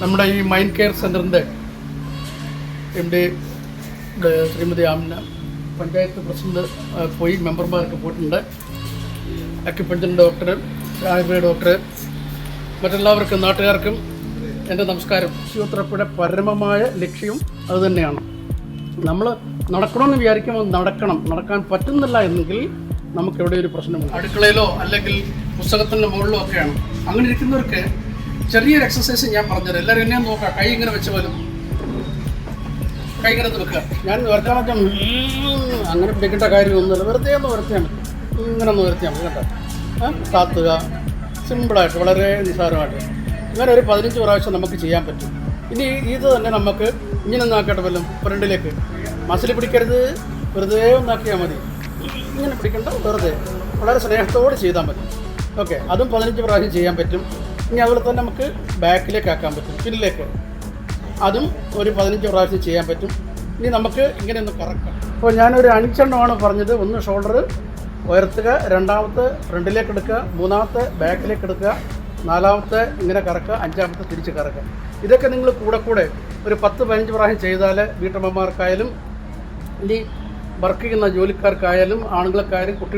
നമ്മുടെ ഈ mind care സെൻ്ററിൻ്റെ എൻ്റെ ശ്രീമതി ആമിന പഞ്ചായത്ത് പ്രസിഡന്റ് പോയി മെമ്പർമാരൊക്കെ പോയിട്ടുണ്ട്. അക്യുപഞ്ചർ ഡോക്ടർ, ആയുർവേദ ഡോക്ടർ, മറ്റെല്ലാവർക്കും നാട്ടുകാർക്കും എൻ്റെ നമസ്കാരം. ഫിസിയോതെറാപ്പിയുടെ പരമമായ ലക്ഷ്യവും അതുതന്നെയാണ്. നമ്മൾ നടക്കണമെന്ന് വിചാരിക്കുമ്പോൾ നടക്കാൻ പറ്റുന്നില്ല എന്നെങ്കിൽ നമുക്കെവിടെ ഒരു പ്രശ്നമുണ്ട്. അടുക്കളയിലോ അല്ലെങ്കിൽ പുസ്തകത്തിൻ്റെ മുകളിലോ ഒക്കെയാണ്. അങ്ങനെ ഇരിക്കുന്നവർക്ക് ചെറിയൊരു എക്സസൈസ് ഞാൻ പറഞ്ഞുതരാം. എല്ലാവരും എന്നെ നോക്കാം. കൈ ഇങ്ങനെ വെച്ച് പോലും കൈ ഇങ്ങനെ വെക്കുക. ഞാൻ വരക്കാൻ വെച്ചാൽ അങ്ങനെ പിടിക്കേണ്ട കാര്യമൊന്നുമില്ല. വെറുതെ ഒന്ന് വരത്തിയാൽ മതി. ഇങ്ങനെ ഒന്ന് വരത്തിയാൽ മതി കേട്ടോ. താത്തുക, സിമ്പിളായിട്ട്, വളരെ നിസ്സാരമായിട്ട്. ഇങ്ങനെ ഒരു 15 പ്രാവശ്യം നമുക്ക് ചെയ്യാൻ പറ്റും. ഇനി ഇത് തന്നെ നമുക്ക് ഇങ്ങനെ ഒന്നാക്കട്ടെ വല്ലതും ഫ്രണ്ടിലേക്ക്. മസിൽ പിടിക്കരുത്, വെറുതെ ഒന്നാക്കിയാൽ മതി. ഇങ്ങനെ പിടിക്കേണ്ട, വെറുതെ വളരെ സ്നേഹത്തോടെ ചെയ്താൽ മതി. ഓക്കെ, അതും 15 പ്രാവശ്യം ചെയ്യാൻ പറ്റും. ഇനി അതുപോലെ തന്നെ നമുക്ക് ബാക്കിലേക്ക് ആക്കാൻ പറ്റും, പിന്നിലേക്ക്. അതും ഒരു 15 പ്രാവശ്യം ചെയ്യാൻ പറ്റും. ഇനി നമുക്ക് ഇങ്ങനെ ഒന്ന് കറക്കാം. അപ്പോൾ ഞാനൊരു 5 എണ്ണമാണ് പറഞ്ഞത്. ഒന്ന് ഷോൾഡർ ഉയർത്തുക, രണ്ടാമത്തെ ഫ്രണ്ടിലേക്ക് എടുക്കുക, മൂന്നാമത്തെ ബാക്കിലേക്ക് എടുക്കുക, നാലാമത്തെ ഇങ്ങനെ കറക്കുക, അഞ്ചാമത്തെ തിരിച്ച് കറക്കുക. ഇതൊക്കെ നിങ്ങൾ കൂടെ ഒരു 10-15 പ്രാവശ്യം ചെയ്താൽ വീട്ടമ്മമാർക്കായാലും ഇനി വർക്ക് ചെയ്യുന്ന ജോലിക്കാർക്കായാലും ആണുങ്ങൾക്കായാലും കുട്ടികൾ